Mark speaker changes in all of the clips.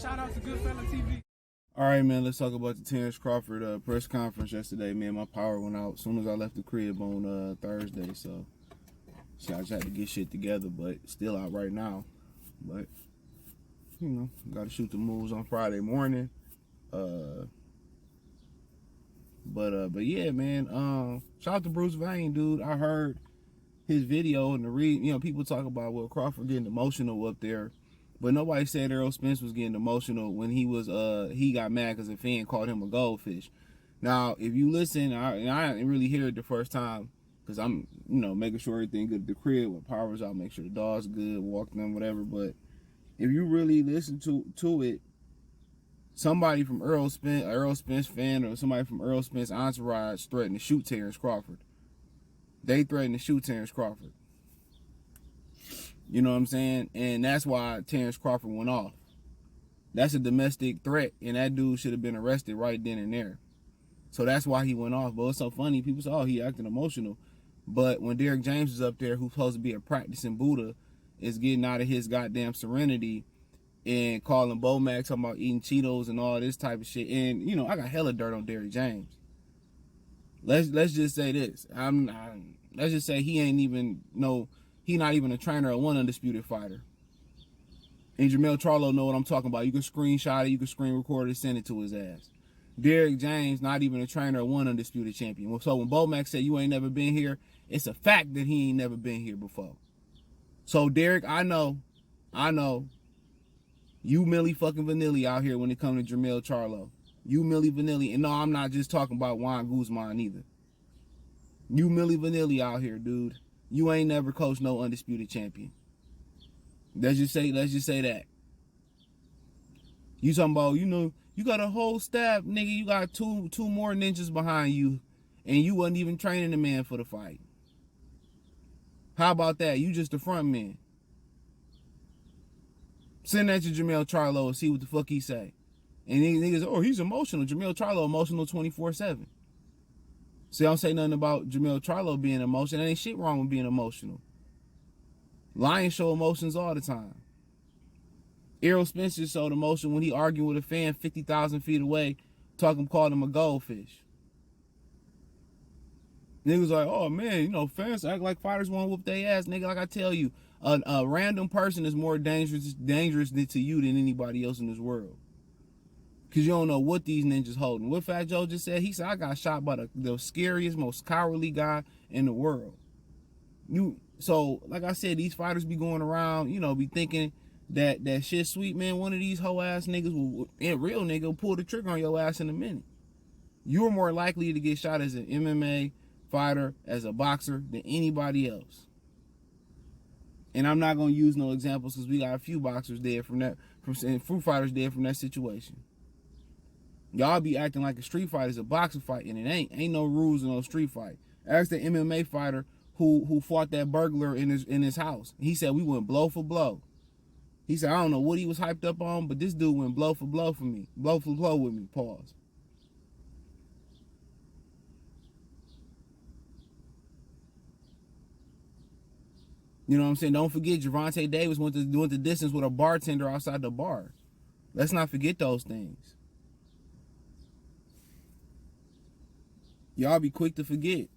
Speaker 1: Shout out to Goodfella TV.
Speaker 2: All right, man, let's talk about the Terence Crawford press conference yesterday, man. My power went out as soon as I left the crib on Thursday, so I just had to get shit together, but still out right now. But, you know, got to shoot the moves on Friday morning. But yeah, man, shout out to Bruce Vane, dude. I heard his video and people talk about, well, Crawford getting emotional up there. But nobody said Errol Spence was getting emotional when he got mad because a fan called him a goldfish. Now, if you listen, I didn't really hear it the first time because I'm, making sure everything good at the crib with powers out, make sure the dog's good, walk them, whatever. But if you really listen to it, somebody from Errol Spence fan or somebody from Errol Spence entourage threatened to shoot Terence Crawford. They threatened to shoot Terence Crawford. You know what I'm saying? And that's why Terence Crawford went off. That's a domestic threat, and that dude should have been arrested right then and there. So that's why he went off. But it's so funny. People say, oh, he acting emotional. But when Derrick James is up there, who's supposed to be a practicing Buddha, is getting out of his goddamn serenity and calling Bo Max, talking about eating Cheetos and all this type of shit. And, I got hella dirt on Derrick James. Let's just say this. Let's just say he ain't even he's not even a trainer of one undisputed fighter. And Jermell Charlo know what I'm talking about. You can screenshot it, you can screen record it, send it to his ass. Derrick James, not even a trainer of one undisputed champion. So when Bo Max said you ain't never been here, it's a fact that he ain't never been here before. So Derrick, I know, you Millie fucking Vanilli out here when it comes to Jermell Charlo. You Millie Vanilli. And no, I'm not just talking about Juan Guzman either. You Millie Vanilli out here, dude. You ain't never coached no undisputed champion. Let's just say that. You talking about, you got a whole staff, nigga. You got two more ninjas behind you, and you wasn't even training the man for the fight. How about that? You just the front man. Send that to Jermell Charlo and see what the fuck he say. And niggas, oh, he's emotional. Jermell Charlo emotional 24/7. See, I don't say nothing about Jermell Charlo being emotional. There ain't shit wrong with being emotional. Lions show emotions all the time. Errol Spence just showed emotion when he argued with a fan 50,000 feet away, called him a goldfish. Niggas like, oh man, fans act like fighters want to whoop their ass. Nigga, like I tell you, a random person is more dangerous to you than anybody else in this world. Because you don't know what these ninjas holding. What Fat Joe just said, he said, I got shot by the scariest, most cowardly guy in the world. So, like I said, these fighters be going around, be thinking that shit sweet, man. One of these hoe ass niggas real nigga will pull the trigger on your ass in a minute. You're more likely to get shot as an MMA fighter, as a boxer, than anybody else. And I'm not going to use no examples because we got a few boxers dead fruit fighters dead from that situation. Y'all be acting like a street fight is a boxing fight, and it ain't no rules in no street fight. Ask the MMA fighter who fought that burglar in his house. He said we went blow for blow. He said I don't know what he was hyped up on, but this dude went blow for blow for me. Blow for blow with me. Pause. You know what I'm saying? Don't forget Gervonta Davis went the distance with a bartender outside the bar. Let's not forget those things. Y'all be quick to forget.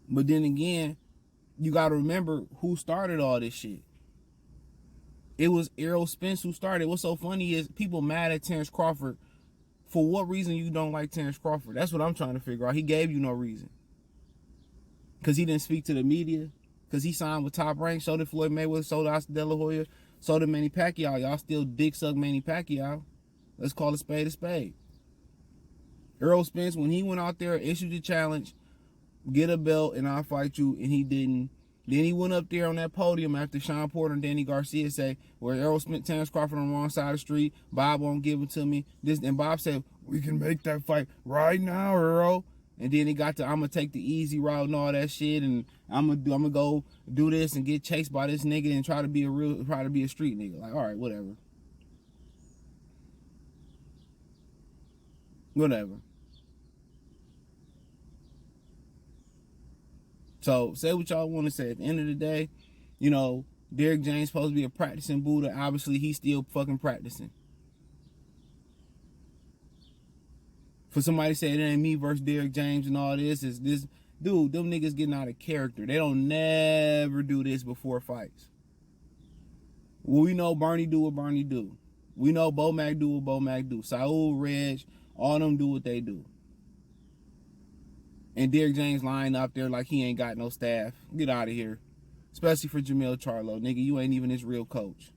Speaker 2: But then again, you got to remember who started all this shit. It was Errol Spence who started. What's so funny is people mad at Terence Crawford. For what reason you don't like Terence Crawford? That's what I'm trying to figure out. He gave you no reason. Because he didn't speak to the media. Because he signed with Top Rank. So did Floyd Mayweather. So did Oscar De La Hoya. So did Manny Pacquiao. Y'all still dick suck Manny Pacquiao. Let's call a spade a spade. Errol Spence, when he went out there, issued the challenge, get a belt and I'll fight you, and he didn't. Then he went up there on that podium after Sean Porter and Danny Garcia say, where Errol Spence, Terence Crawford on the wrong side of the street, Bob won't give it to me. And Bob said, we can make that fight right now, Errol. And then he got to, I'm going to take the easy route and all that shit, and I'm gonna go do this and get chased by this nigga and try to be a street nigga. Like, all right, whatever. Whatever. So say what y'all want to say. At the end of the day, Derrick James supposed to be a practicing Buddha. Obviously, he's still fucking practicing. For somebody to say it ain't me versus Derrick James and all this, is this dude, them niggas getting out of character. They don't never do this before fights. Well, we know Bernie do what Bernie do. We know Bo Mac do what Bo Mac do. Saul, Reg, all them do what they do. And Derrick James lying up there like he ain't got no staff. Get out of here. Especially for Jamel Charlo. Nigga, you ain't even his real coach.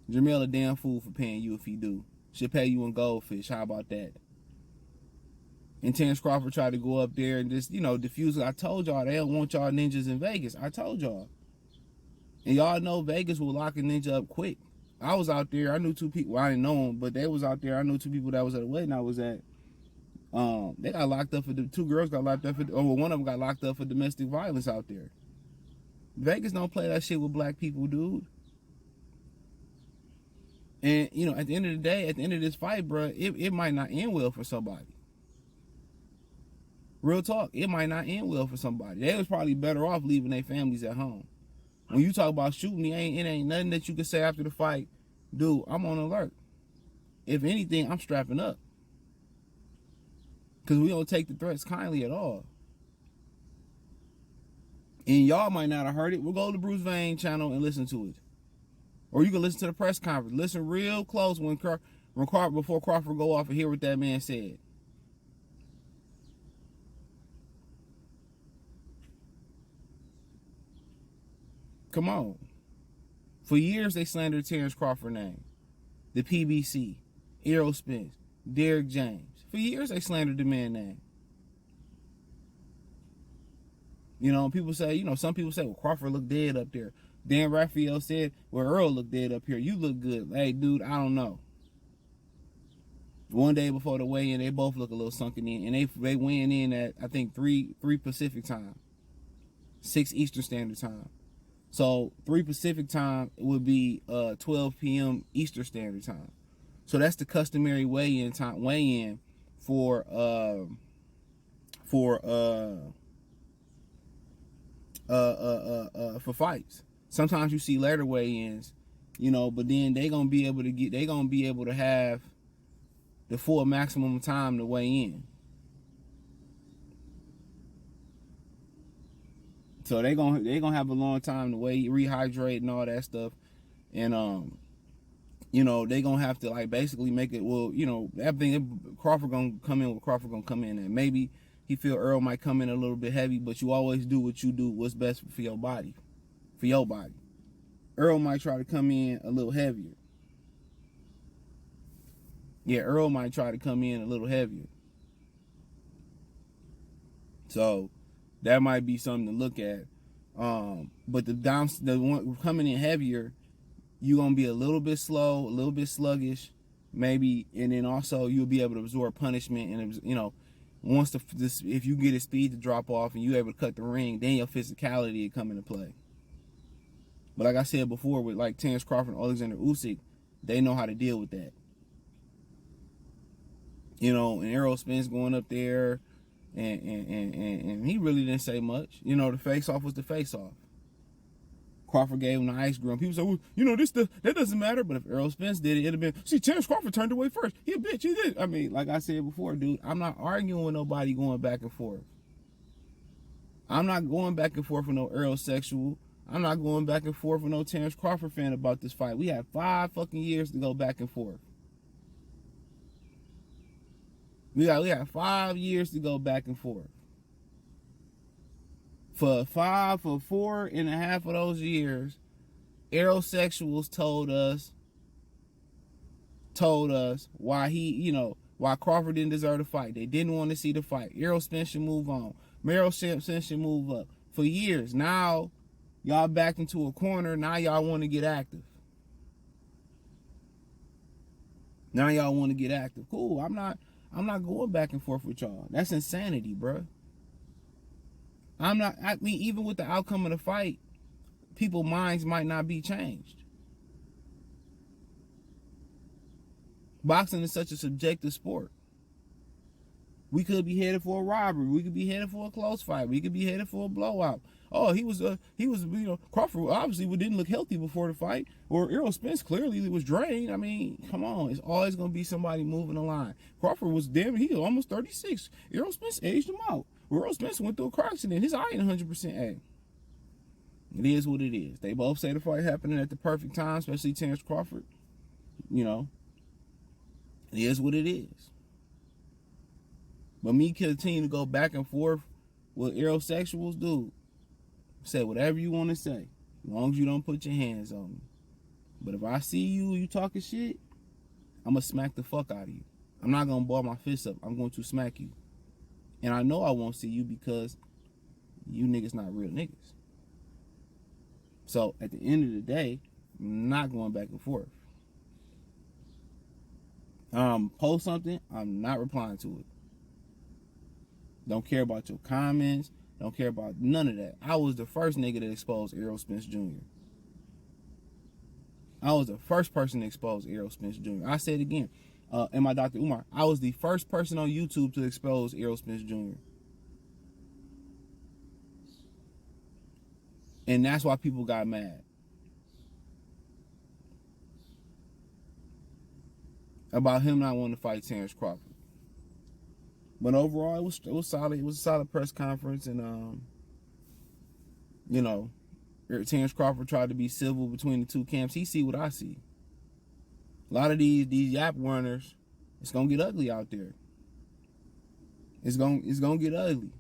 Speaker 2: Jamel a damn fool for paying you if he do. Should pay you in goldfish. How about that? And Terence Crawford tried to go up there and just, diffuse it. I told y'all they don't want y'all ninjas in Vegas. I told y'all. And y'all know Vegas will lock a ninja up quick. I was out there. I knew two people. Well, I didn't know them, but they was out there. I knew two people that was at a wedding I was at. They got locked up for the two girls got locked up for, one of them got locked up for domestic violence out there. Vegas don't play that shit with black people, dude. And at the end of the day, at the end of this fight, bro, it might not end well for somebody. Real talk, it might not end well for somebody. They was probably better off leaving their families at home. When you talk about shooting, it ain't nothing that you can say after the fight. Dude, I'm on alert. If anything, I'm strapping up. Because we don't take the threats kindly at all. And y'all might not have heard it. We'll go to the Bruce Vane channel and listen to it. Or you can listen to the press conference. Listen real close before Crawford go off and hear what that man said. Come on. For years, they slandered Terence Crawford's name. The PBC, Errol, Spence, Derrick James. For years, they slandered the man's name. People say, some people say, well, Crawford looked dead up there. Dan Raphael said, well, Errol looked dead up here. You look good. Hey, dude, I don't know. One day before the weigh-in, they both look a little sunken in. And they weighing in at, I think, 3 Pacific time. 6 Eastern Standard Time. So 3 Pacific time would be 12 p.m. Eastern Standard Time. So that's the customary weigh-in for fights. Sometimes you see later weigh-ins, but then they gonna be able to have the full maximum time to weigh in. So they gonna have a long time to rehydrate and all that stuff, and they gonna have to basically make it. Well, everything Crawford gonna come in. Crawford gonna come in, and maybe he feel Errol might come in a little bit heavy, but you always do what you do. What's best for your body, Errol might try to come in a little heavier. Yeah, Errol might try to come in a little heavier. So that might be something to look at. But the one coming in heavier, you're gonna be a little bit slow, a little bit sluggish, maybe, and then also you'll be able to absorb punishment. And once if you get his speed to drop off and you're able to cut the ring, then your physicality will come into play. But like I said before, with Terence Crawford and Alexander Usyk, they know how to deal with that. And Errol Spence going up there. And he really didn't say much. The face-off was the face-off. Crawford gave him the ice grill. People say, well, that doesn't matter. But if Errol Spence did it, it'd have been, see, Terence Crawford turned away first. He a bitch, he did. I mean, like I said before, dude, I'm not arguing with nobody going back and forth. I'm not going back and forth with no Errol sexual. I'm not going back and forth with no Terence Crawford fan about this fight. We have 5 fucking years to go back and forth. We got 5 years to go back and forth. For 4.5 of those years, aerosexuals told us why Crawford didn't deserve the fight. They didn't want to see the fight. Errol Spence should move on. Errol Spence should move up. For years. Now, y'all backed into a corner. Now y'all want to get active. Cool. I'm not going back and forth with y'all. That's insanity, bro. Even with the outcome of the fight, people's minds might not be changed. Boxing is such a subjective sport. We could be headed for a robbery. We could be headed for a close fight. We could be headed for a blowout. Oh, he was, Crawford obviously didn't look healthy before the fight, or Errol Spence clearly was drained. I mean, come on, it's always gonna be somebody moving the line. Crawford was he was almost 36. Errol Spence aged him out. Errol Spence went through a car accident. His eye ain't 100%. Hey, it is what it is. They both say the fight happening at the perfect time, especially Terence Crawford. You know, it is what it is. But me continue to go back and forth with aerosexuals, dude, say whatever you want to say, as long as you don't put your hands on me. But if I see you talking shit, I'm going to smack the fuck out of you. I'm not going to ball my fist up. I'm going to smack you. And I know I won't see you because you niggas not real niggas. So at the end of the day, I'm not going back and forth. Post something, I'm not replying to it. Don't care about your comments. Don't care about none of that. I was the first nigga to expose Errol Spence Jr. I was the first person to expose Errol Spence Jr. I say it again. And my Dr. Umar, I was the first person on YouTube to expose Errol Spence Jr. And that's why people got mad about him not wanting to fight Terence Crawford. But overall, it was solid. It was a solid press conference, and Terence Crawford tried to be civil between the two camps. He see what I see. A lot of these yap runners, it's gonna get ugly out there. It's gonna get ugly.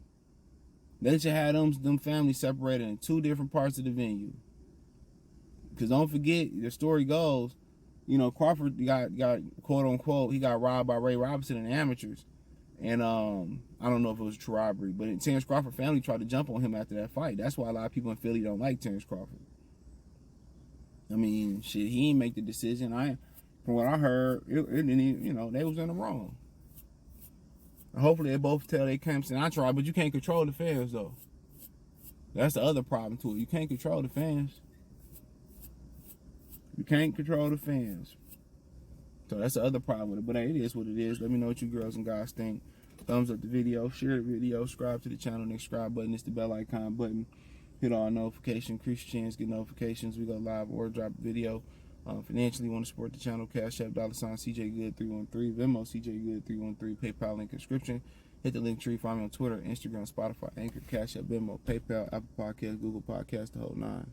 Speaker 2: They should have them families separated in two different parts of the venue. Because don't forget, the story goes, Crawford got quote unquote, he got robbed by Ray Robinson and amateurs. And I don't know if it was a true robbery, but Terence Crawford family tried to jump on him after that fight. That's why a lot of people in Philly don't like Terence Crawford. I mean, shit, he didn't make the decision. From what I heard, they was in the wrong. And hopefully they both tell their camps, and I try, but you can't control the fans though. That's the other problem to it. You can't control the fans. You can't control the fans. So that's the other problem with it. But hey, it is what it is. Let me know what you girls and guys think. Thumbs up the video, share the video, subscribe to the channel. Next subscribe button is the bell icon button. Hit all notifications, increase your chance, get notifications. We go live or drop a video. Financially, want to support the channel, Cash App, $CJ Good 313, Venmo, CJ Good 313, PayPal link description. Hit the link tree, find me on Twitter, Instagram, Spotify, Anchor, Cash App, Venmo, PayPal, Apple Podcasts, Google Podcasts, the whole nine.